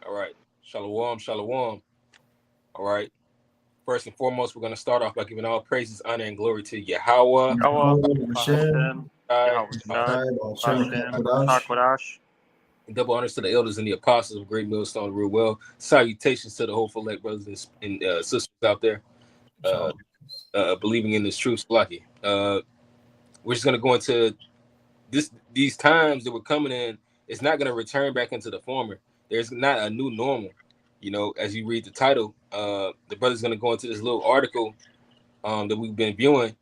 All right. Shalom, shalom. All right. First and foremost, we're going to start off by giving all praises, honor, and glory to Yahweh. Yahweh, Hashem, Hashem, I, Yahweh Shai, Hashem, Kodash. Hakwadash. double honors to the elders and the apostles of Great Millstone Real Well. Salutations to the hopeful elect brothers and sisters out there believing in this truth. Splaki. We're just going to go into these times that we're coming in. It's not going to return back into the former. There's not a new normal. You know, as you read the title, the brother's going to go into this little article that we've been viewing,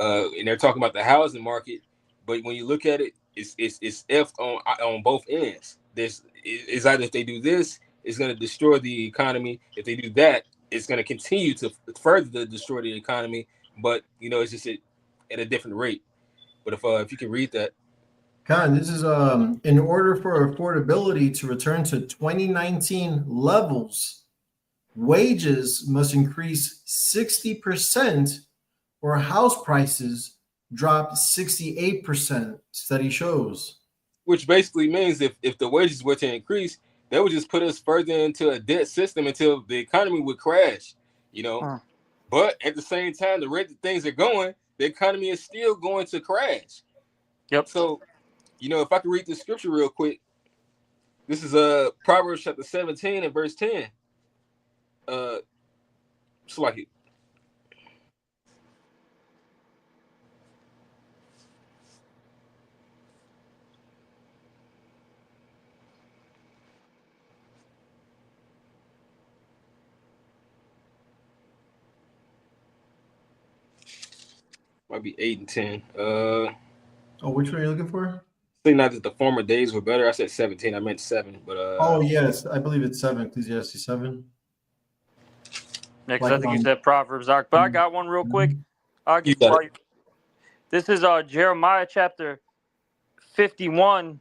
and they're talking about the housing market. But when you look at it, it's effed on both ends. It's either if they do this, it's going to destroy the economy. If they do that, it's going to continue to further destroy the economy. But you know, it's just at a different rate. But if you can read that. Khan, this is in order for affordability to return to 2019 levels, wages must increase 60% or house prices drop 68%, study shows. Which basically means if the wages were to increase, that would just put us further into a debt system until the economy would crash, you know. But at the same time, the rate that things are going, the economy is still going to crash. Yep. So, you know, if I could read the scripture real quick, this is Proverbs chapter 17 and verse 10. It's like it. Might be 8 and 10. Which one are you looking for? Say not that the former days were better. I said 17. I meant 7. But yes, I believe it's 7. Ecclesiastes 7. Yeah, because I think you said Proverbs. But I got one real quick. This is Jeremiah chapter 51,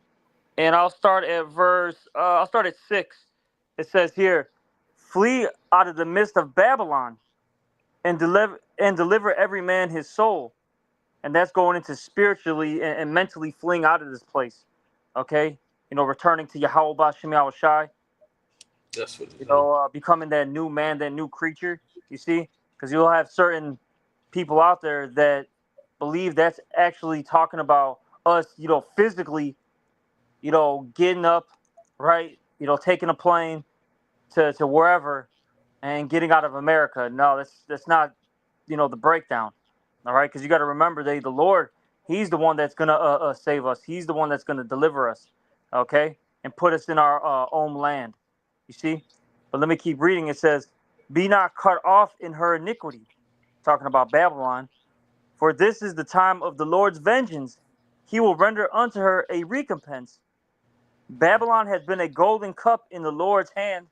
and I'll start at I'll start at 6. It says here, "Flee out of the midst of Babylon, and deliver every man his soul." And that's going into spiritually and mentally fleeing out of this place. Okay? You know, returning to Yahweh B'Shem Yahweh Shai. That's what it is. You know, becoming that new man, that new creature. You see? Because you'll have certain people out there that believe that's actually talking about us, you know, physically, you know, getting up, right? You know, taking a plane to wherever and getting out of America. No, that's not, you know, the breakdown. All right, because you got to remember, the Lord, He's the one that's gonna save us. He's the one that's gonna deliver us, okay, and put us in our own land. You see, but let me keep reading. It says, "Be not cut off in her iniquity," talking about Babylon. "For this is the time of the Lord's vengeance; He will render unto her a recompense. Babylon has been a golden cup in the Lord's hand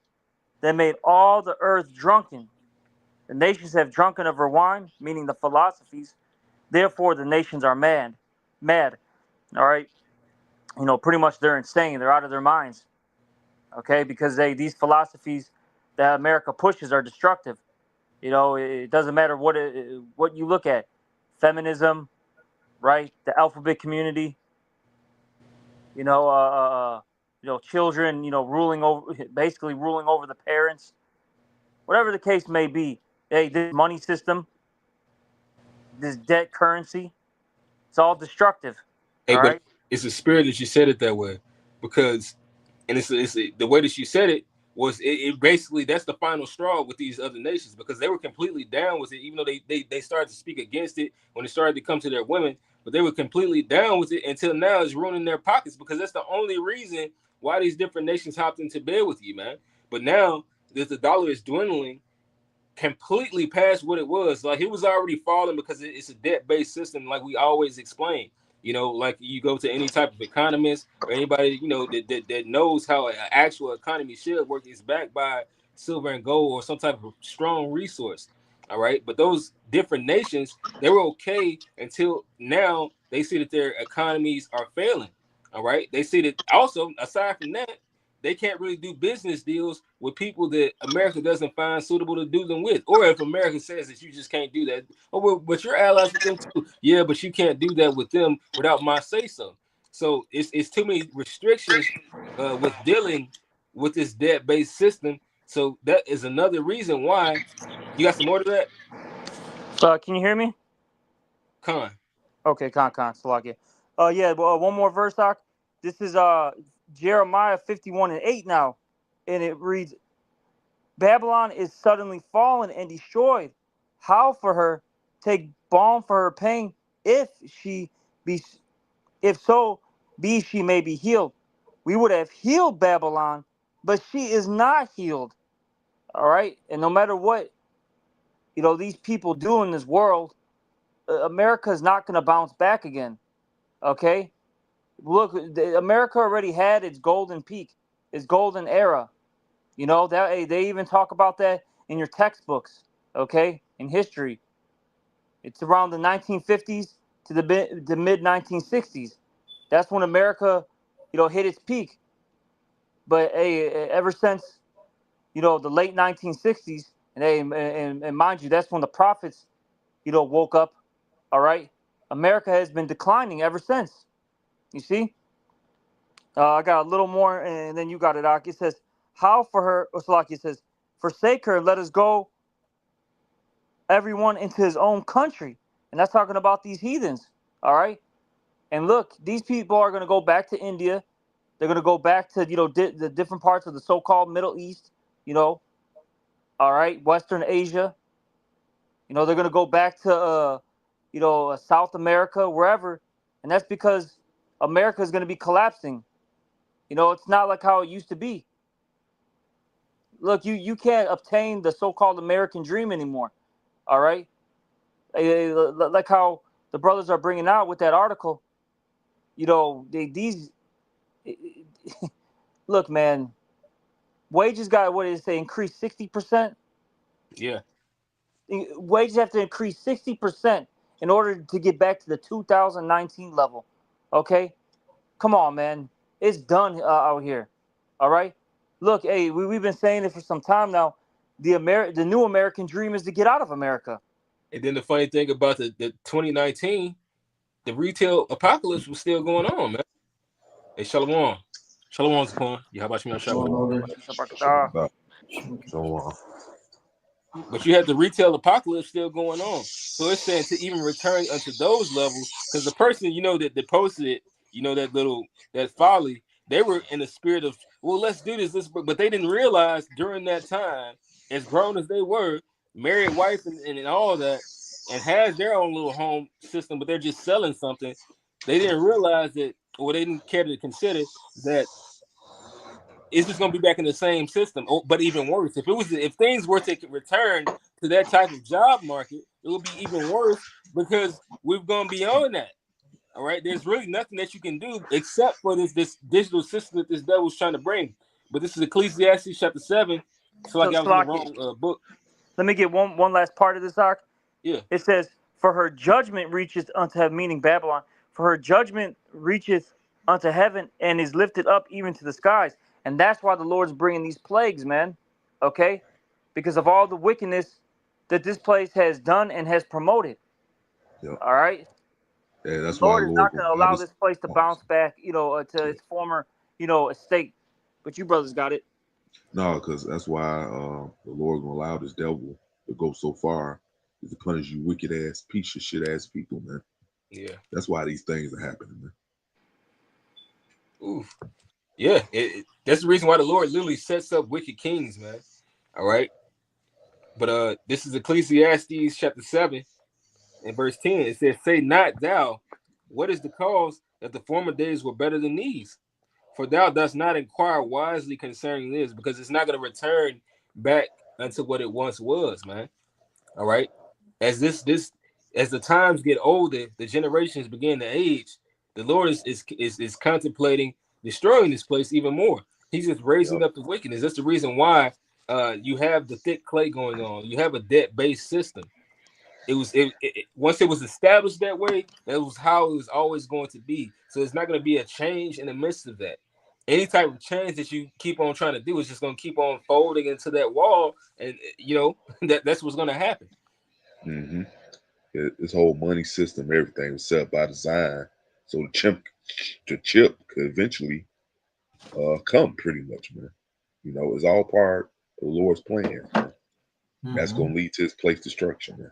that made all the earth drunken. The nations have drunken of her wine," meaning the philosophies. "Therefore, the nations are mad. All right. You know, pretty much they're insane. They're out of their minds. Okay, because these philosophies that America pushes are destructive. You know, it doesn't matter what you look at, feminism, right? The alphabet community. You know, children. You know, basically ruling over the parents. Whatever the case may be. This money system, this debt currency, it's all destructive. Hey, all but right? it's a spirit that you said it that way, because, and it's the way that you said it was it basically that's the final straw with these other nations, because they were completely down with it, even though they started to speak against it when it started to come to their women, but they were completely down with it until now it's ruining their pockets, because that's the only reason why these different nations hopped into bed with you, man. But now that the dollar is dwindling completely past what it was. Like, it was already falling because it's a debt-based system, like we always explain. You know, like you go to any type of economist or anybody, you know, that knows how an actual economy should work, is backed by silver and gold or some type of strong resource. All right. But those different nations, they were okay until now they see that their economies are failing. All right. They see that also, aside from that, they can't really do business deals with people that America doesn't find suitable to do them with. Or if America says that you just can't do that, oh, well, but you're allies with them too. Yeah, but you can't do that with them without my say so. So it's too many restrictions with dealing with this debt-based system. So that is another reason why. You got some more to that? Can you hear me? Con. Okay, Salakia. Yeah, well, one more verse, Doc. This is Jeremiah 51:8 now, and it reads, Babylon is suddenly fallen and destroyed. How for her take balm for her pain, if so be she may be healed. We would have healed Babylon, but she is not healed. All right, and no matter what these people do in this world, America is not going to bounce back again. Okay, look, America already had its golden peak, its golden era. That they even talk about that in your textbooks. Okay, in history, it's around the 1950s to the mid 1960s. That's when America, hit its peak. But hey, ever since the late 1960s, and mind you, that's when the prophets, woke up. All right, America has been declining ever since. You see, I got a little more, and then you got it, Ak. It says, "How for her?" Salaki, it says, "Forsake her, let us go, everyone into his own country," and that's talking about these heathens. All right, and look, these people are going to go back to India. They're going to go back to the different parts of the so-called Middle East. All right, Western Asia. They're going to go back to South America, wherever, and that's because America is going to be collapsing. It's not like how it used to be. Look, you can't obtain the so-called American dream anymore. All right, like how the brothers are bringing out with that article. Look, man, wages got, what did it say, increase 60%? Yeah. Wages have to increase 60% in order to get back to the 2019 level. Okay, come on, man, it's done out here. All right, look, hey, we've been saying it for some time now. The new American dream is to get out of America. And then the funny thing about the 2019, the retail apocalypse was still going on, man. Hey, Shalom. Shalom, Zakwan. Yeah, how about you, man? Shalom. So, But you had the retail apocalypse still going on. So it's saying to even return unto those levels, because the person, that posted it, that folly, they were in the spirit of, well, let's do this, but they didn't realize during that time, as grown as they were, married wife and all that, and has their own little home system, but they're just selling something. They didn't realize that, or they didn't care to consider that it's just going to be back in the same system. But even worse, if things were to return to that type of job market, it would be even worse because we've gone beyond that. All right, there's really nothing that you can do except for this digital system that this devil's trying to bring. But this is Ecclesiastes chapter 7. So like I was in the wrong book. Let me get one last part of this, Ark. Yeah. It says, "For her judgment reacheth unto heaven," meaning Babylon. "For her judgment reacheth unto heaven and is lifted up even to the skies." And that's why the Lord's bringing these plagues, man. Okay? Because of all the wickedness that this place has done and has promoted. Yep. All right? Yeah, that's the why Lord is not going to allow this place to bounce back, to its former, estate. But you brothers got it. No, because that's why the Lord gonna allow this devil to go so far is to punish you wicked ass piece of shit ass people, man. Yeah. That's why these things are happening, man. Ooh. Yeah, that's the reason why the Lord literally sets up wicked kings, man. All right. But this is Ecclesiastes chapter 7 and verse 10. It says, "Say not thou, what is the cause that the former days were better than these? For thou dost not inquire wisely concerning this," because it's not going to return back unto what it once was, man. All right. As as the times get older, the generations begin to age. The Lord is contemplating destroying this place even more. He's just raising up the wickedness. That's the reason why you have the thick clay going on. You have a debt-based system. Once it was established that way, that was how it was always going to be. So it's not going to be a change in the midst of that. Any type of change that you keep on trying to do is just going to keep on folding into that wall, and that's what's going to happen. Mm-hmm. This whole money system, everything was set up by design, so the chip could eventually come, pretty much, man. You know, it's all part of the Lord's plan. That's Mhm. going to lead to his place destruction,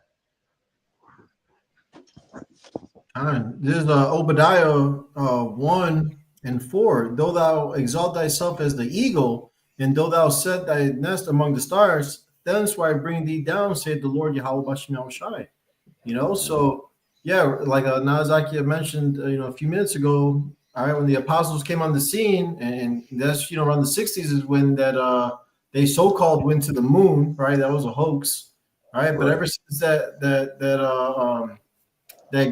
man. This is Obadiah 1:4. Though thou exalt thyself as the eagle, and though thou set thy nest among the stars, thence will I bring thee down, saith the Lord Yahweh Bashem Shai. You know, so yeah, like Nazaki had mentioned, a few minutes ago. All right, when the apostles came on the scene, and that's around the 60s is when that they so-called went to the moon, right? That was a hoax. All right, but Right. ever since that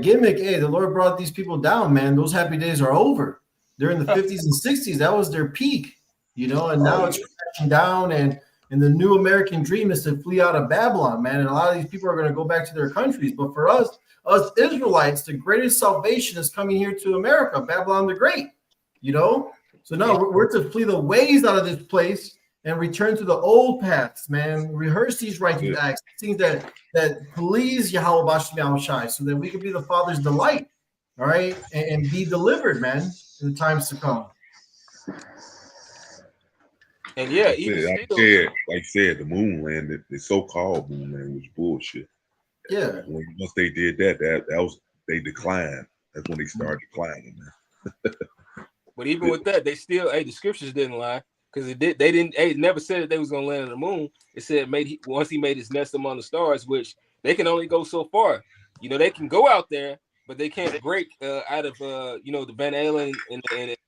gimmick, hey, the Lord brought these people down, man. Those happy days are over. They're in the 50s and 60s. That was their peak, and now Oh, it's crashing down. And the new American dream is to flee out of Babylon, man. And a lot of these people are going to go back to their countries. But for us Israelites, the greatest salvation is coming here to America, Babylon the Great, So no, we're to flee the ways out of this place and return to the old paths, man. Rehearse these righteous acts, things that please Yahweh Bashem Shai, so that we can be the Father's delight, all right, and be delivered, man, in the times to come. And yeah, like even I still, said, the moon landing, the so-called moon landing was bullshit. Yeah. Once they did that was they declined. That's when they started declining, man. but even with that, they still, the scriptures didn't lie, because they didn't, it never said that they was gonna land on the moon. It said once he made his nest among the stars, which they can only go so far. They can go out there, but they can't break out of the Van Allen and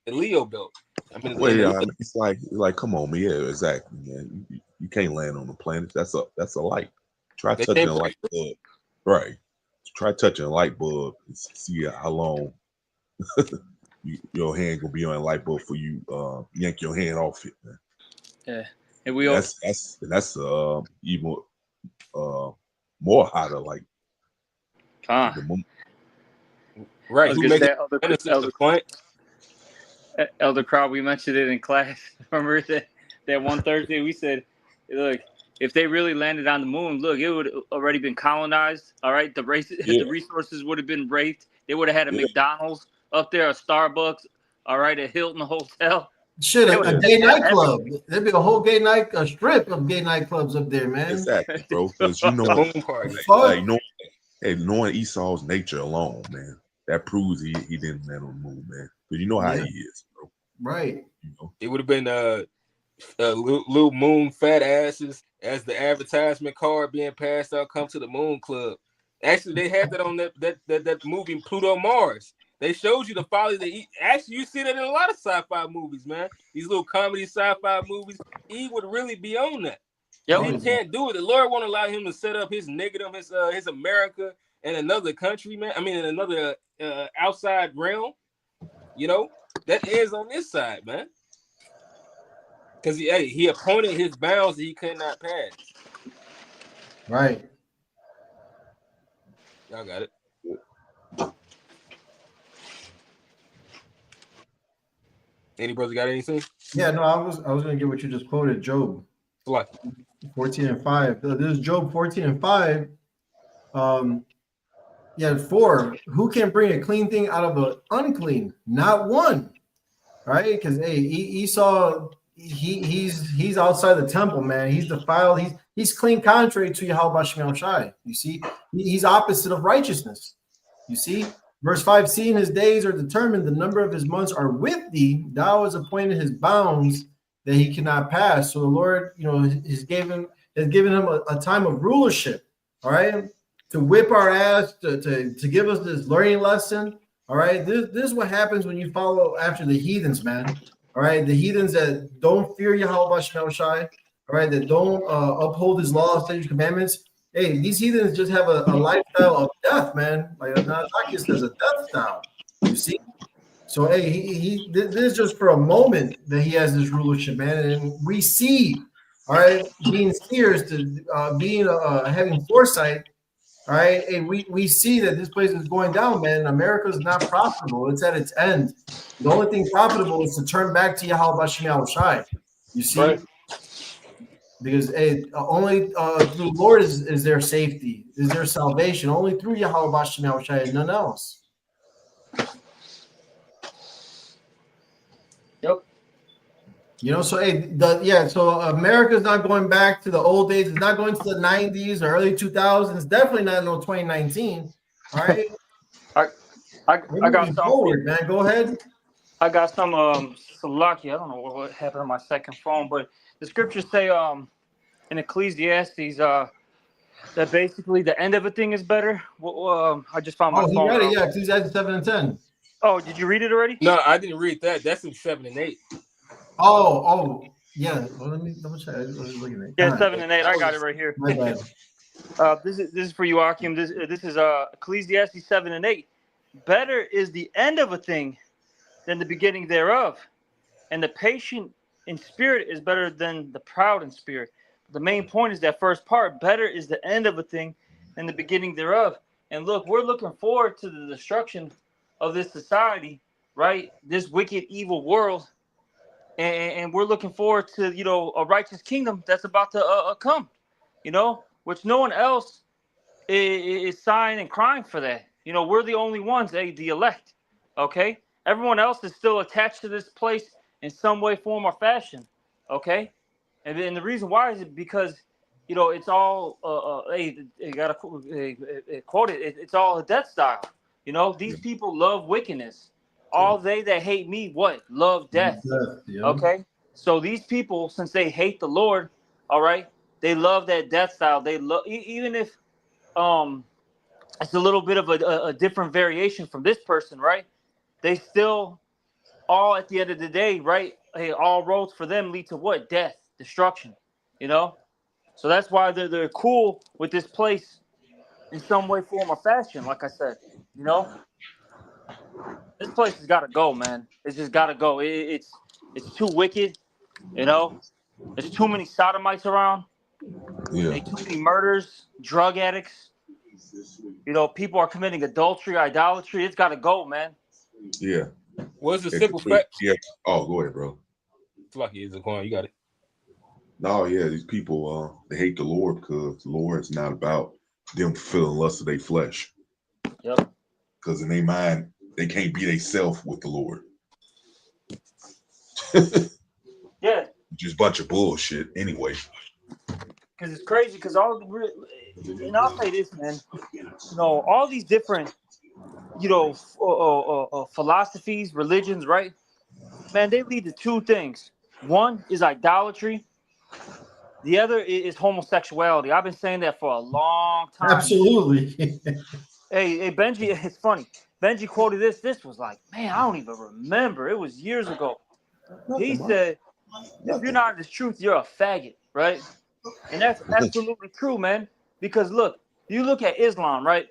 Leo belt. I mean, It's like, come on, man. Yeah, exactly, man. You can't land on the planet. That's a light. Try touching a light bulb, right? Try touching a light bulb and see how long your hand gonna be on a light bulb for you yank your hand off it, man. Yeah, and we all that's even more hotter, like the moon. Right. Who makes Elder point? Elder Crowd, we mentioned it in class. Remember that one Thursday we said, look, if they really landed on the moon, look, it would have already been colonized. All right, the resources would have been raped. They would have had a McDonald's up there, a Starbucks, all right, a Hilton hotel. Shit, a gay nightclub. There'd be a whole a strip of gay nightclubs up there, man. Exactly, bro. Because knowing Esau's nature alone, man, that proves he didn't land on the moon, man. Because you know how he is, bro. Right. It would have been little moon fat asses as the advertisement card being passed out. Come to the Moon Club. Actually, they had that on that movie Pluto Mars. They showed you the folly they eat. Actually, you see that in a lot of sci-fi movies, man. These little comedy sci-fi movies. He would really be on that. Yep. He can't do it. The Lord won't allow him to set up his negative, his America in another country, man. I mean, in another outside realm. That ends on this side, man. Because he appointed his bounds that he could not pass. Right. Y'all got it. Any brother got anything? Yeah, no, I was gonna get what you just quoted, Job. What? 14:5. This is Job 14:5. 4. Who can bring a clean thing out of an unclean? Not one. Right? Because Esau, he's outside the temple, man. He's defiled. He's clean contrary to Yahweh Bashem Shai. You see, he's opposite of righteousness. You see, verse 5: seeing his days are determined, the number of his months are with thee. Thou hast appointed his bounds that he cannot pass. So the Lord, has given him a time of rulership. All right, to whip our ass, to give us this learning lesson. All right, this is what happens when you follow after the heathens, man. All right, the heathens that don't fear Yahweh Bashem Shai, all right, that don't uphold his laws, statutes, commandments. Hey, these heathens just have a lifestyle of death, man. Like Nazaki says, a death style. You see? So hey, this is just for a moment that he has this rulership, man. And we see, all right, being seers to having foresight. All right, and we see that this place is going down, man. America is not profitable; it's at its end. The only thing profitable is to turn back to Yahweh Bashem Shai. You see, right? Because only through the Lord is there safety, is there salvation. Only through Yahweh Bashem Shai, and none else. Yep. You know, so so America's not going back to the old days. It's not going to the 90s or early 2000s. Definitely not in 2019. All right. We're I got moving some forward, man. Go ahead. I got some lucky. I don't know what happened on my second phone, but the scriptures say in Ecclesiastes that basically the end of a thing is better. I just found my Oh, he phone. read it. Yeah, Ecclesiastes 7 and 10. Oh, did you read it already? No, I didn't read that. That's in 7 and 8. Yeah. Well, let me double check. I was looking at it. Yeah, 7 and 8. I got it right here. My bad. This is for you, Akim. This is Ecclesiastes 7 and 8. Better is the end of a thing than the beginning thereof, and the patient in spirit is better than the proud in spirit. The main point is that first part. Better is the end of a thing than the beginning thereof. And look, we're looking forward to the destruction of this society, right? This wicked, evil world, and we're looking forward to a righteous kingdom that's about to come. Which no one else is sighing and crying for that. We're the only ones, the elect. Okay, everyone else is still attached to this place in some way, form, or fashion. Okay, and then the reason why is because it's all you gotta quote it. It's all a death style. These people love wickedness. All they that hate me, what? Love death. Yeah. Okay, so these people, since they hate the Lord, all right, they love that death style. They love, even if it's a little bit of a different variation from this person, right? They still all at the end of the day, right? Hey, all roads for them lead to what? Death, destruction. So that's why they're cool with this place in some way, form, or fashion. Like I said, this place has got to go, man. It's just got to go. It's too wicked. There's too many sodomites around. Yeah. Too many murders, drug addicts. People are committing adultery, idolatry. It's got to go, man. Yeah. What's the simple fact? Yeah. Oh, go ahead, bro. It's lucky it's a coin. You got it. No, yeah, these people they hate the Lord because the Lord is not about them fulfilling lust of their flesh. Yep. Because in their mind, they can't be themselves with the Lord. Yeah. Just a bunch of bullshit anyway. Because it's crazy. Because and I'll say this, man. All these different, philosophies, religions, right? Man, they lead to two things. One is idolatry. The other is homosexuality. I've been saying that for a long time. Absolutely. Hey, Benji, it's funny. Benji quoted this. This was like, man, I don't even remember. It was years ago. He said, if you're not in this truth, you're a faggot, right? And that's absolutely true, man. Because look, you look at Islam, right?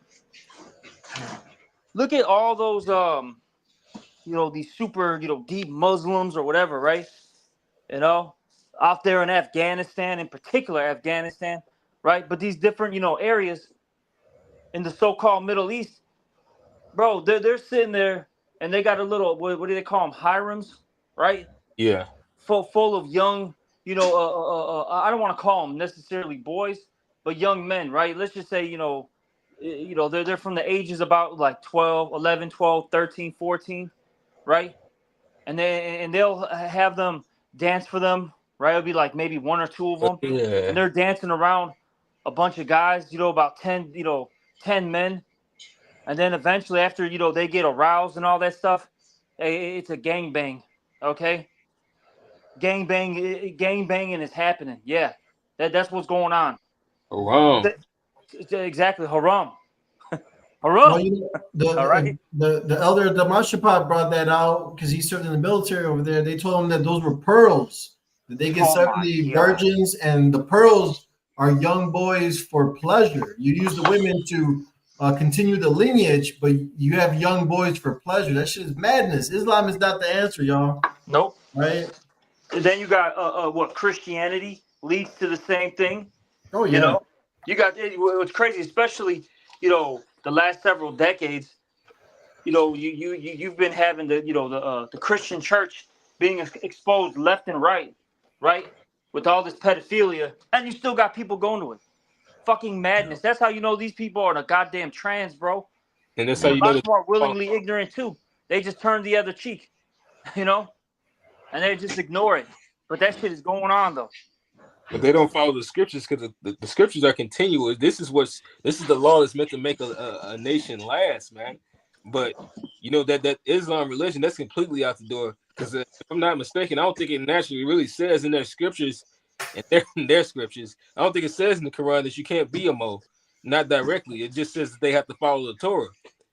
Look at all those, these super, deep Muslims or whatever, right? Out there in Afghanistan, in particular Afghanistan, right? But these different, areas in the so-called Middle East, bro, they're sitting there and they got a little, what do they call them? Harems, right? Yeah. Full of young, I don't want to call them necessarily boys, but young men, right? Let's just say, they're from the ages about like 11, 12, 13, 14, right? And they'll have them dance for them, right? It'll be like maybe one or two of them. Yeah. And they're dancing around a bunch of guys, about 10 men. And then eventually after, they get aroused and all that stuff, it's a gangbang, okay? Gang banging is happening. Yeah, that's what's going on. Haram. Exactly, haram. Well, All right. the elder Damashapat brought that out because he served in the military over there. They told him that those were pearls. That they get 70 virgins, and the pearls are young boys for pleasure. You use the women to continue the lineage, but you have young boys for pleasure. That shit is madness. Islam is not the answer, y'all. Nope. Right? And then you got what Christianity leads to the same thing. Oh yeah. You got what's crazy, especially the last several decades. You've been having the Christian church being exposed left and right, with all this pedophilia, and you still got people going to it. Fucking madness. That's how you know these people are in a goddamn trance, bro. And that's how you a lot know of them are willingly ignorant too. They just turn the other cheek, and they just ignore it. But that shit is going on though. But they don't follow the scriptures because the scriptures are continuous. This is the law that's meant to make a nation last, man. But you know that Islam religion, that's completely out the door. Because if I'm not mistaken, I don't think it naturally really says in their scriptures, in their scriptures, I don't think it says in the Quran that you can't be a Mo. Not directly. It just says that they have to follow the Torah,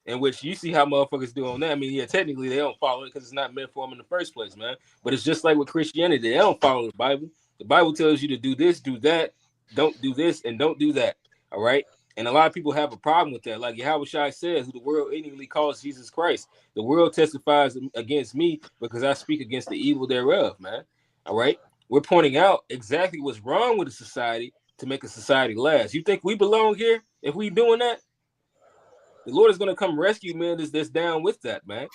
in which you see how motherfuckers do on that. I mean, yeah, technically they don't follow it because it's not meant for them in the first place, man. But it's just like with Christianity, they don't follow the Bible. The Bible tells you to do this, do that, don't do this, and don't do that. All right. And a lot of people have a problem with that. Like Yahweh Shai says, who the world ignorantly calls Jesus Christ. The world testifies against me because I speak against the evil thereof, man. All right. We're pointing out exactly what's wrong with the society to make a society last. You think we belong here if we doing that? The Lord is going to come rescue men that's down with that, man.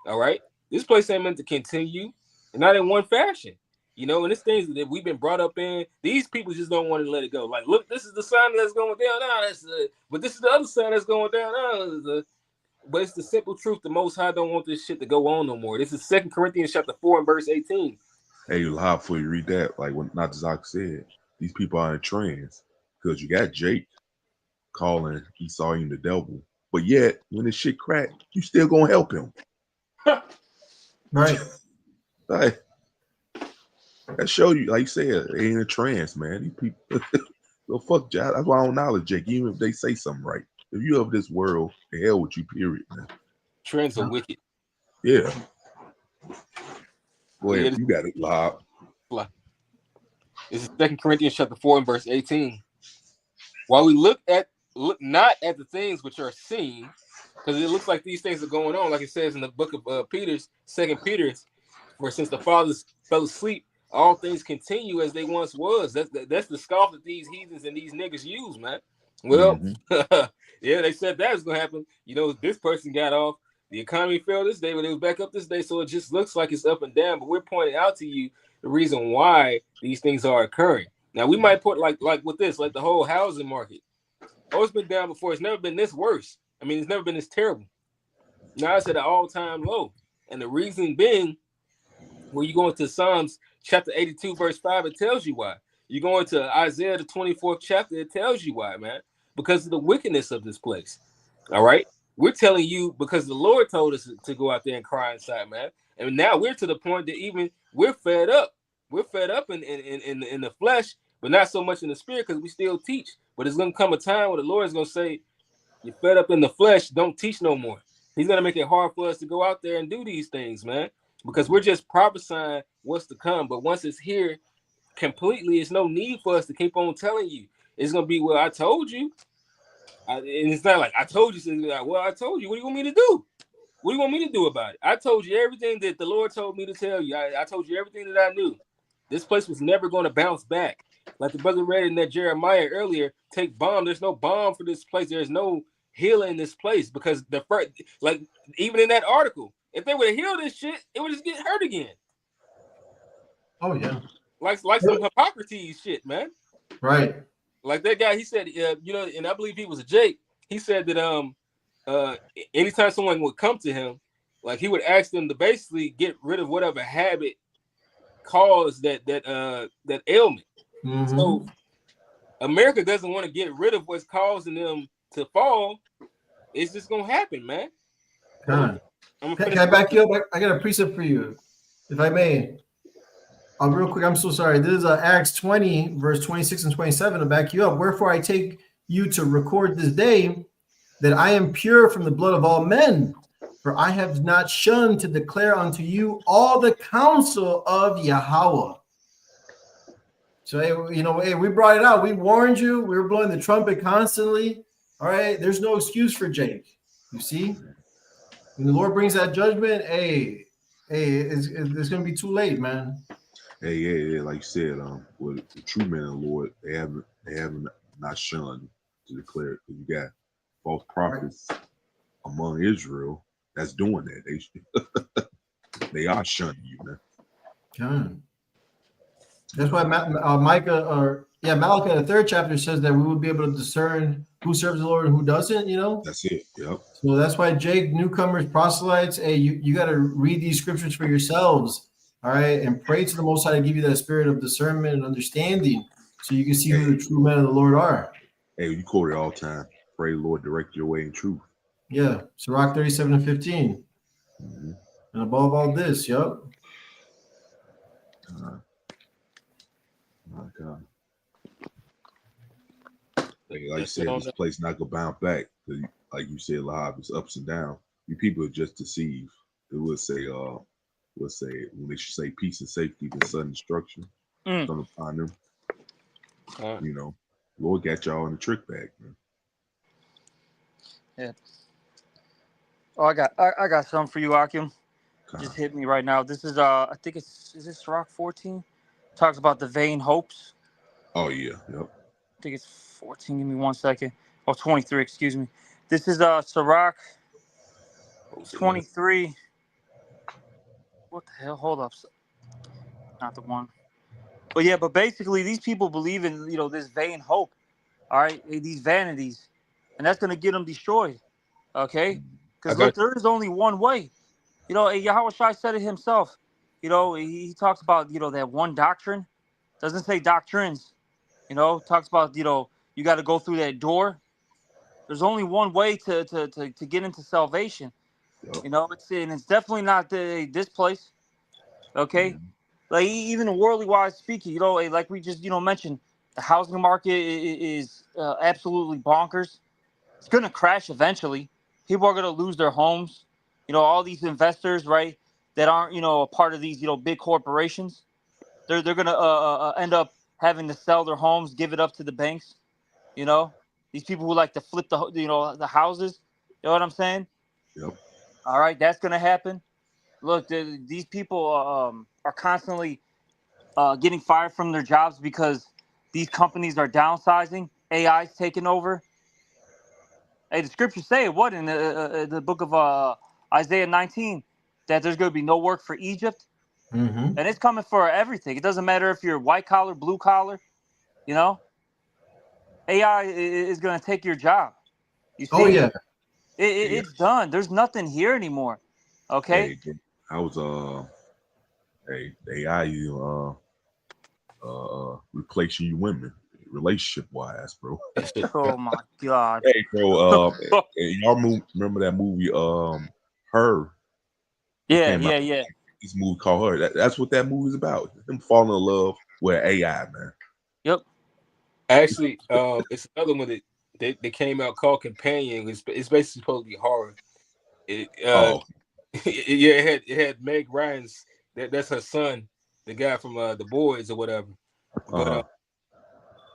All right. This place ain't meant to continue, and not in one fashion. You know, and it's things that we've been brought up in. These people just don't want to let it go. Like, look, this is the sign that's going down. But this is the other sign that's going down. But it's the simple truth. The Most High don't want this shit to go on no more. This is 2 Corinthians chapter 4 and verse 18. Hey, Lahab, before you read that, like what Natazak said, these people are in trance because you got Jake calling Esau the devil, but yet when this shit crack, you still gonna help him. Right. Like, that show you, like you said, they ain't a trance, man. These people, well, fuck Jake. That's why I don't knowledge Jake, even if they say something right. If you of this world, the hell with you, period, man. Trends are wicked. Yeah. Go ahead, you got it, Lob. This is 2 Corinthians chapter 4 and verse 18. While we look not at the things which are seen, because it looks like these things are going on, like it says in the book of Peter's, 2 Peter, for since the fathers fell asleep, all things continue as they once was. That's the scoff that these heathens and these niggas use, man. Well, yeah, they said that was gonna happen. You know, this person got off. The economy fell this day, but it was back up this day, so it just looks like it's up and down. But we're pointing out to you the reason why these things are occurring. Now we might put like with this, like the whole housing market. Oh, it's been down before. It's never been this worse. I mean, it's never been this terrible. Now it's at an all-time low, and the reason being, when you go into Psalms chapter 82, verse 5, it tells you why. You go into Isaiah the 24th chapter, it tells you why, man. Because of the wickedness of this place. All right. We're telling you because the Lord told us to go out there and cry inside, man. And now we're to the point that even we're fed up. We're fed up in the flesh, but not so much in the spirit because we still teach. But it's going to come a time where the Lord is going to say, you're fed up in the flesh, don't teach no more. He's going to make it hard for us to go out there and do these things, man, because we're just prophesying what's to come. But once it's here completely, it's no need for us to keep on telling you. It's going to be, well, I told you. And it's not like I told you. So like, well, I told you. What do you want me to do? What do you want me to do about it? I told you everything that the Lord told me to tell you. I told you everything that I knew. This place was never going to bounce back. Like the brother read in that Jeremiah earlier, take balm. There's no balm for this place. There's no healing in this place because the first, like even in that article, if they would have healed this shit, it would just get hurt again. Oh yeah. Like some Hippocrates shit, man. Right. Like that guy, he said, you know, and I believe he was a Jake. He said that anytime someone would come to him, like he would ask them to basically get rid of whatever habit caused that ailment. Mm-hmm. So America doesn't want to get rid of what's causing them to fall. It's just gonna happen, man. Can I back you up? I got a precept for you, if I may. Real quick, I'm so sorry. This is Acts 20, verse 26 and 27 to back you up. Wherefore I take you to record this day that I am pure from the blood of all men, for I have not shunned to declare unto you all the counsel of Yahweh. So, hey, we brought it out. We warned you. We were blowing the trumpet constantly. All right, there's no excuse for Jake. You see? When the Lord brings that judgment, it's going to be too late, man. Hey, yeah, like you said, with the true men of the Lord, they haven't not shunned to declare it. Because you got false prophets among Israel that's doing that. They are shunning you, man. God. That's why Malachi, the 3rd chapter says that we would be able to discern who serves the Lord and who doesn't, you know? That's it. Yep. So that's why Jake, newcomers, proselytes, hey, you got to read these scriptures for yourselves. All right, and pray to the Most High to give you that spirit of discernment and understanding, so you can see who the true men of the Lord are. Hey, you quote it all the time. Pray, Lord, direct your way in truth. Yeah, Sirach 37:15. Mm-hmm. And above all this, yup. My God. Like you said, this place not gonna bounce back. Like you said, Lahab, it's ups and downs. You people are just deceived. It would say, when they should say peace and safety, then sudden destruction come upon them. You know, Lord got y'all in the trick bag, man. Yeah. Oh, I got something for you, Akim. Just hit me right now. This is I think is this Sirach 14? Talks about the vain hopes. Oh yeah, yep. I think it's 14. Give me 1 second. Oh, 23, excuse me. This is Sirach 23. What the hell? Hold up. Not the one. But yeah, but basically these people believe in, this vain hope. All right, these vanities. And that's gonna get them destroyed. Okay? Because look, there is only one way. Yahweh Shai said it himself. He talks about, that one doctrine. Doesn't say doctrines. Talks about, you got to go through that door. There's only one way to get into salvation. Yep. It's definitely not this place. Okay? Mm-hmm. Like, even worldly wise speaking, like we just, mentioned, the housing market is absolutely bonkers. It's going to crash eventually. People are going to lose their homes. All these investors, right, that aren't, a part of these, big corporations, they're going to end up having to sell their homes, give it up to the banks. These people who like to flip the houses. You know what I'm saying? Yep. All right, that's going to happen. Look, these people are constantly getting fired from their jobs because these companies are downsizing. AI's taking over. Hey, the scriptures say what in the book of Isaiah 19, that there's going to be no work for Egypt, and it's coming for everything. It doesn't matter if you're white collar, blue collar, AI is going to take your job. You see? Oh yeah, it's done. There's nothing here anymore. Okay. Hey, I was the AI replacing you women relationship wise, bro. Oh my God. Hey, bro. Y'all remember that movie? Her. Yeah. This movie called Her. That's what that movie's about. Them falling in love with AI, man. Yep. Actually, it's another one that came out called Companion. It's basically supposed to be horror. It had Meg Ryan's. That's her son, the guy from The Boys or whatever. But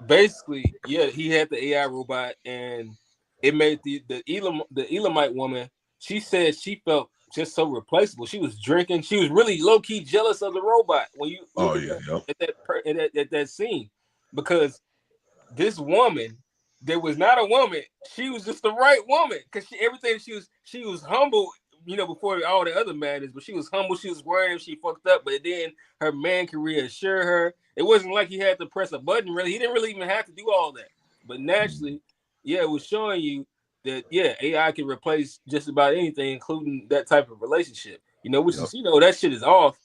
basically, he had the AI robot, and it made the Elamite woman. She said she felt just so replaceable. She was drinking. She was really low key jealous of the robot when you look at that scene, because this woman, there was not a woman. She was just the right woman, because everything she was humble, before all the other madness. But she was humble. She was worried if she fucked up, but then her man could reassure her. It wasn't like he had to press a button. Really, he didn't really even have to do all that. But naturally, it was showing you that AI can replace just about anything, including that type of relationship. Which is that shit is off.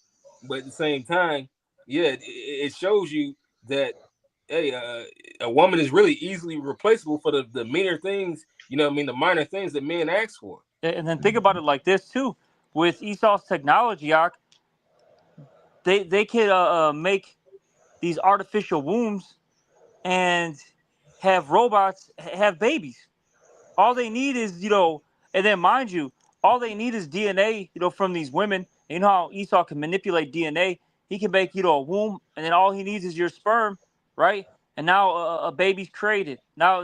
But at the same time, it shows you that a woman is really easily replaceable for the meaner things, the minor things that men ask for. And then think about it like this too. With Esau's technology, they could make these artificial wombs and have robots have babies. All they need is, and then mind you, all they need is DNA, from these women. You know how Esau can manipulate DNA? He can make, a womb, and then all he needs is your sperm, right? And now a baby's created. Now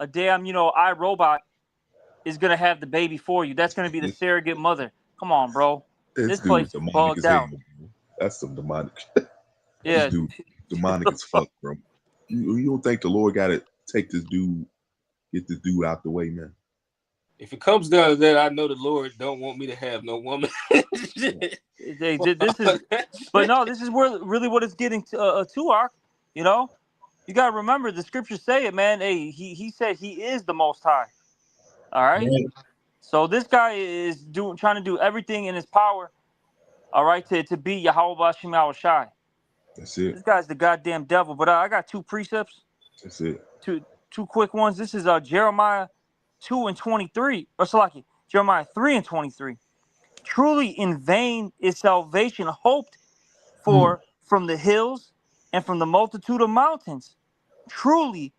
a damn, iRobot is gonna have the baby for you. That's gonna be the surrogate mother. Come on, bro. This place is bugged out. That's some demonic. Yeah, this dude demonic as fuck, bro. You don't think the Lord got to take this dude, get this dude out the way, man? If it comes down to that, I know the Lord don't want me to have no woman. This is, but no, this is where really what it's getting to Ark. You gotta remember the scriptures say it, man. Hey, he said he is the Most High. All right. So this guy is trying to do everything in his power all right, to beat Yahweh Bashim Shai. That's it. This guy's the goddamn devil. But I got 2 precepts. That's it. Two quick ones. This is Jeremiah 2:23. Or Salaki, Jeremiah 3:23. Truly in vain is salvation hoped for from the hills and from the multitude of mountains. Truly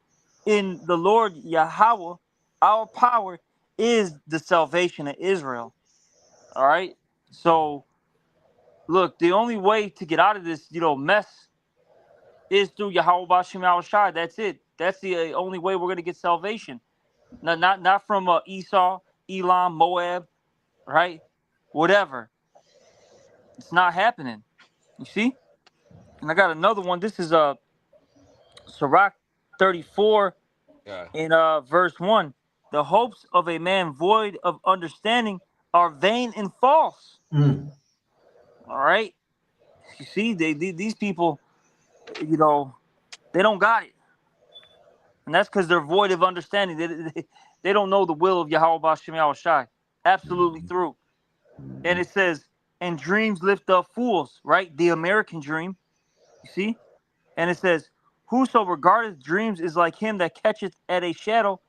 in the Lord Yahweh, our power is the salvation of Israel. All right. So look, the only way to get out of this, mess is through Yahweh Bashim Shai. That's it. That's the only way we're gonna get salvation. Not from Esau, Elam, Moab, right? Whatever. It's not happening. You see? And I got another one. This is Sirach 34 in verse 1. The hopes of a man void of understanding are vain and false. All right. You see, these people, they don't got it. And that's because they're void of understanding. They don't know the will of Yahweh Bashim Shai. Absolutely through. And it says, and dreams lift up fools, right? The American dream. You see? And it says, whoso regardeth dreams is like him that catcheth at a shadow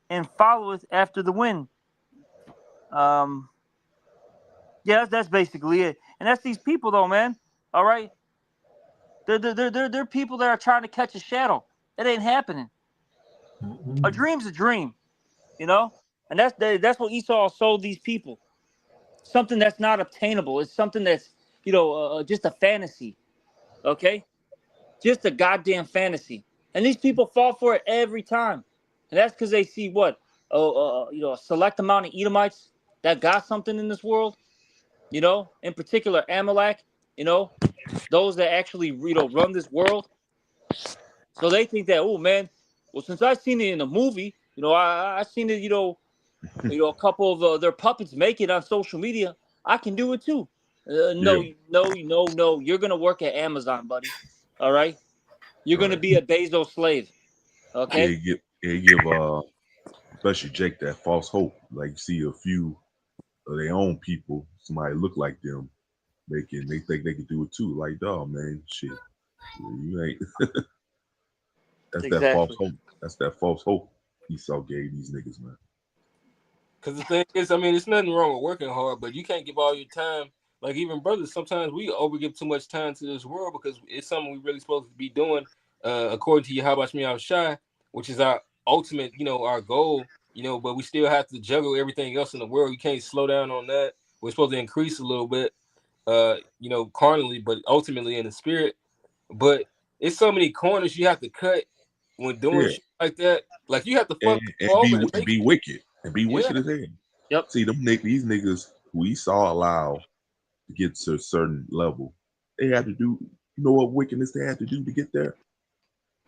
and followeth after the wind. Yeah, that's basically it. And that's these people though, man. All right. They're people that are trying to catch a shadow. It ain't happening. A dream's a dream, and that's what Esau sold these people. Something that's not obtainable. It's something that's just a fantasy. Okay, just a goddamn fantasy. And these people fall for it every time. And that's because they see what a select amount of Edomites that got something in this world. In particular Amalek. Those that actually run this world. So they think that, oh man, well, since I've seen it in a movie, I seen it, a couple of their puppets make it on social media. I can do it too. No. You're gonna work at Amazon, buddy. All right, you're gonna be a Bezos slave. Okay. Yeah, give especially Jake that false hope. Like you see a few of their own people, somebody look like them, they think they can do it too. Like, dog, man, shit, you ain't. That's exactly. That false hope. That's that false hope Esau gave these niggas, man. Because the thing is, I mean, it's nothing wrong with working hard, but you can't give all your time. Like even brothers, sometimes we overgive too much time to this world because it's something we really supposed to be doing, according to Yahweh Shai Shai, which is our ultimate, our goal, but we still have to juggle everything else in the world. You can't slow down on that. We're supposed to increase a little bit, carnally, but ultimately in the spirit. But it's so many corners you have to cut when doing shit like that. Like you have to fuck and be wicked. And be wicked as hell. Yep. See, these niggas who Esau allowed to get to a certain level, they had to do, what wickedness they had to do to get there?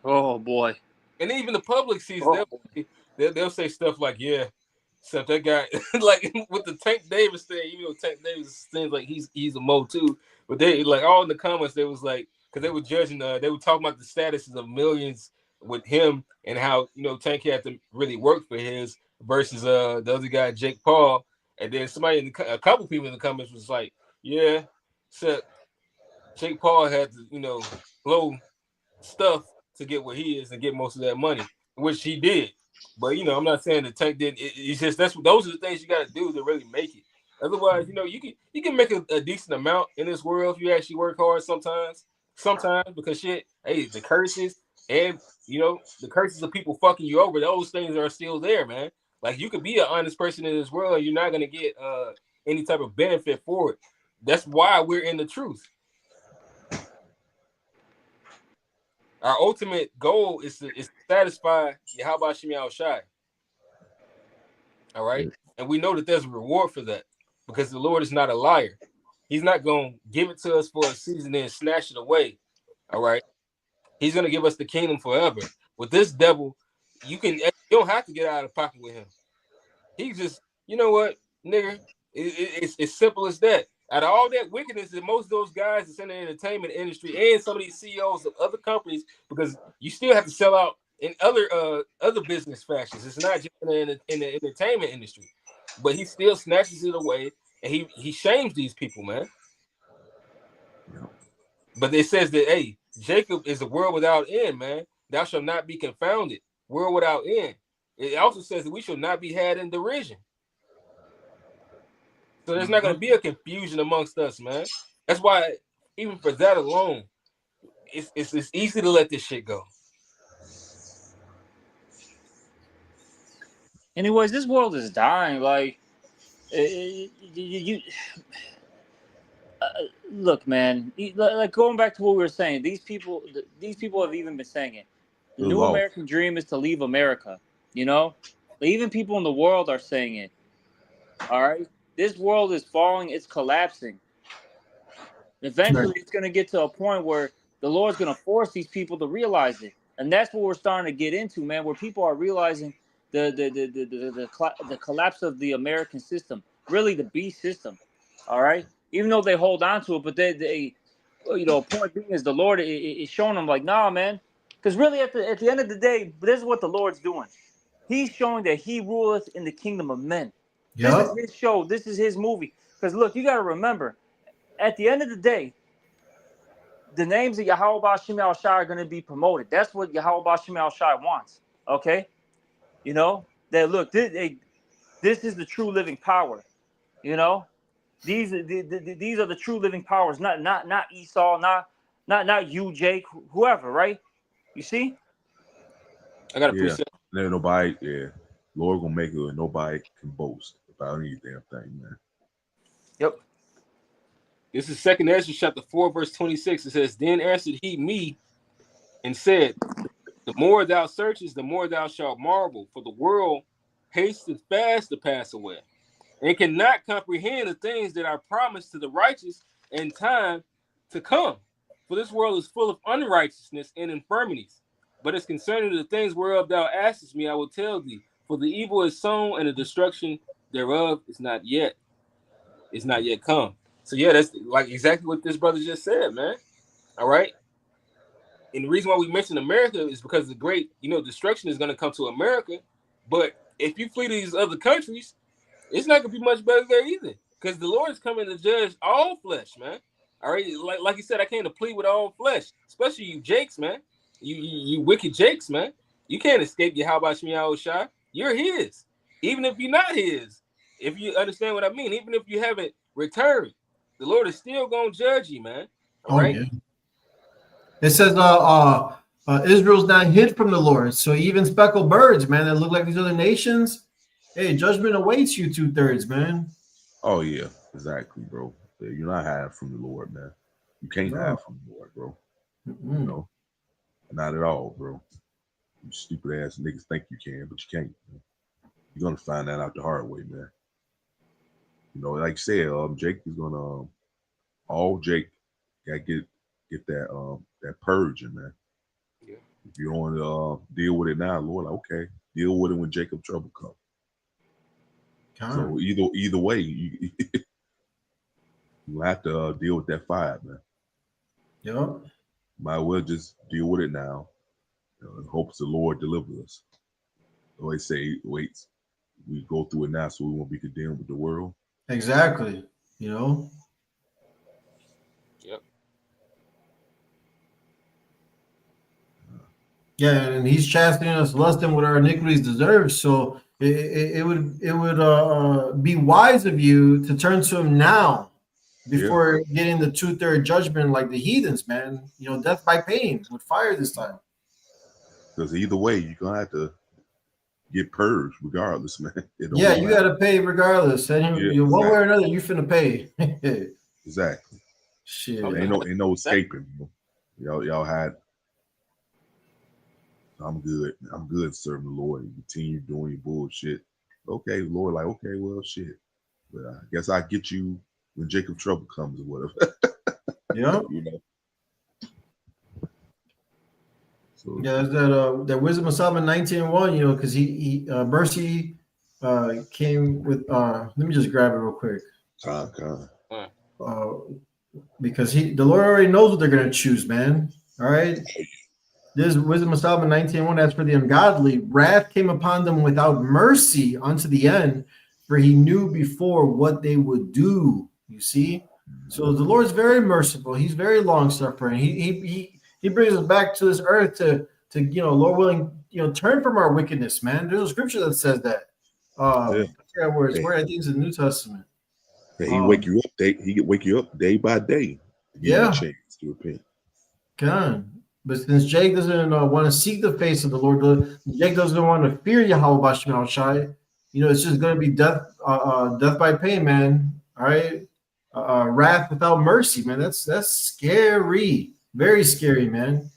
Oh, boy. And even the public sees they'll say stuff like, yeah, except that guy, like with the Tank Davis thing, even though Tank Davis seems like he's a mo too, but they, like, all in the comments, they was like, because they were judging, they were talking about the statuses of millions with him and how, Tank had to really work for his, versus the other guy, Jake Paul. And then a couple people in the comments was like, yeah, except Jake Paul had to, blow stuff to get where he is and get most of that money, which he did. But, I'm not saying the Tank didn't. It's just those are the things you got to do to really make it. Otherwise, you can make a decent amount in this world if you actually work hard sometimes. Because shit, hey, the curses and, the curses of people fucking you over, those things are still there, man. Like, you could be an honest person in this world and you're not going to get any type of benefit for it. That's why we're in the truth. Our ultimate goal is to satisfy Yahweh Shai Shai. All right? And we know that there's a reward for that because the Lord is not a liar. He's not going to give it to us for a season and snatch it away. All right? He's going to give us the kingdom forever. With this devil, you don't have to get out of pocket with him. He just, you know what, nigga, it's simple as that. Out of all that wickedness, that most of those guys that's in the entertainment industry and some of these CEOs of other companies, because you still have to sell out in other business fashions. It's not just in the entertainment industry, but he still snatches it away and he shames these people, man. But it says that, hey, Jacob is a world without end, man. Thou shalt not be confounded. World without end. It also says that we shall not be had in derision. So there's not going to be a confusion amongst us, man. That's why, even for that alone, it's easy to let this shit go. Anyways, this world is dying. Like, look, man. Like going back to what we were saying, these people have even been saying it. The new American dream is to leave America. You know, even people in the world are saying it. All right, this world is falling. It's collapsing. Eventually, it's going to get to a point where the Lord's going to force these people to realize it, and that's what we're starting to get into, man. Where people are realizing the collapse of the American system, really the beast system. All right, even though they hold on to it, but they point being is the Lord is showing them like, nah, man, because really at the end of the day, this is what the Lord's doing. He's showing that He ruleth in the kingdom of men. Yep. This is His show. This is His movie. Because look, you got to remember, at the end of the day, the names of Yahweh Ba'Shem Al-Shai are going to be promoted. That's what Yahweh Ba'Shem Al-Shai wants. Okay? You know, that look, this is the true living power. You know, these are the true living powers, not Esau, not you, Jake, whoever, right? You see? I got to precept. There's nobody, Lord gonna make it where nobody can boast about any damn thing, man. Yep. This is 2 Ezra chapter 4, verse 26. It says, Then answered he me and said, The more thou searchest, the more thou shalt marvel, for the world hasteth fast to pass away, and cannot comprehend the things that are promised to the righteous in time to come. For this world is full of unrighteousness and infirmities. But as concerning the things whereof thou askest me, I will tell thee. For the evil is sown, and the destruction thereof is not yet come. So yeah, that's like exactly what this brother just said, man. All right. And the reason why we mention America is because the great, destruction is going to come to America. But if you flee to these other countries, it's not going to be much better there either. Because the Lord is coming to judge all flesh, man. All right. Like you said, I came to plead with all flesh, especially you Jakes, man. You wicked Jakes, man. You can't escape Yahweh Ba'Shem Al-Shai. You're His. Even if you're not His. If you understand what I mean. Even if you haven't returned, the Lord is still going to judge you, man. All right? Yeah. It says Israel's not hid from the Lord. So even speckled birds, man, that look like these other nations, hey, judgment awaits you 2/3, man. Oh, yeah. Exactly, bro. You're not hiding from the Lord, man. You can't hide from the Lord, bro. Mm-hmm. You know? Not at all, bro. You stupid ass niggas think you can, but you can't. Man. You're gonna find that out the hard way, man. You know, like you said, Jake is gonna all Jake gotta get that purging, man. Yeah. If you don't want to deal with it now, Lord, like, okay, deal with it when Jacob trouble comes. So either way, you have to deal with that fire, man. Yeah. Might well just deal with it now. In hopes the Lord delivers us. I always say, wait, we go through it now so we won't be condemned with the world. Exactly. Yep. Yeah, and He's chastening us less than what our iniquities deserve. So it would be wise of you to turn to Him now before getting the 2/3 judgment like the heathens, man. Death by pain with fire this time. Because either way, you're gonna have to get purged regardless, man. Yeah, you got to pay regardless. And one way or another, you finna pay. Exactly. Shit. Ain't no escaping. Y'all had. I'm good serving the Lord. You continue doing your bullshit. Okay, Lord, like, okay, well, shit. But I guess I get you when Jacob trouble comes or whatever. Yeah. So, yeah, that Wisdom of Solomon 19:1, because he mercy came with let me just grab it real quick. Because the Lord already knows what they're gonna choose, man. All right. This Wisdom of Solomon 19:1, as for the ungodly, wrath came upon them without mercy unto the end, for He knew before what they would do. You see? So the Lord's very merciful. He's very long suffering. He brings us back to this earth to Lord willing, turn from our wickedness, man. There's a scripture that says that. Yeah. Where I think it's in the New Testament. And he wake you up he can wake you up day by day. To give you a chance to repent. God. But since Jake doesn't want to seek the face of the Lord, Jake doesn't want to fear Yahweh Bashim Shai. It's just going to be death by pain, man. All right, wrath without mercy, man. That's scary, very scary, man.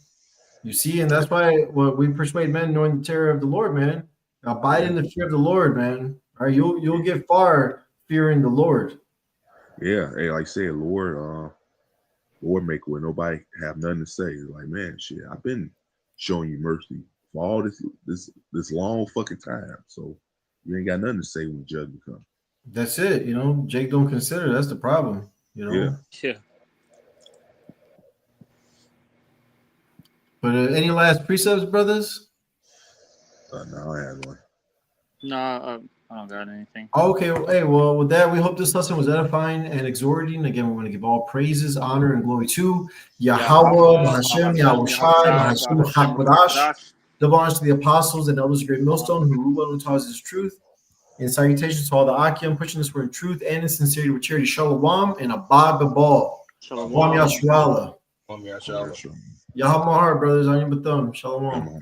You see, and that's why we persuade men knowing the terror of the Lord, man. Abide in the fear of the Lord, man. All right, you'll get far fearing the Lord. Yeah, hey, like I said, Lord make where nobody have nothing to say. Like, man, shit, I've been showing you mercy for all this long fucking time. So you ain't got nothing to say when judgment comes. That's it. Jake don't consider. That's the problem. Yeah. But any last precepts, brothers? No, I have one. No, I don't got anything. Okay. Hey, well, with that, we hope this lesson was edifying and exhorting. Again, we want to give all praises, honor, and glory to Yahweh, Hashem, Yahushai, Hashem, HaKadosh. Double honors to the apostles and elders of Great Millstone who rule and taught us his truth. And salutations to all the Akim pushing this word in truth and in sincerity with charity. Shalom and Abad Babal. Shalom. Yahweh Mahar, brothers. On your Shalom. Shalom.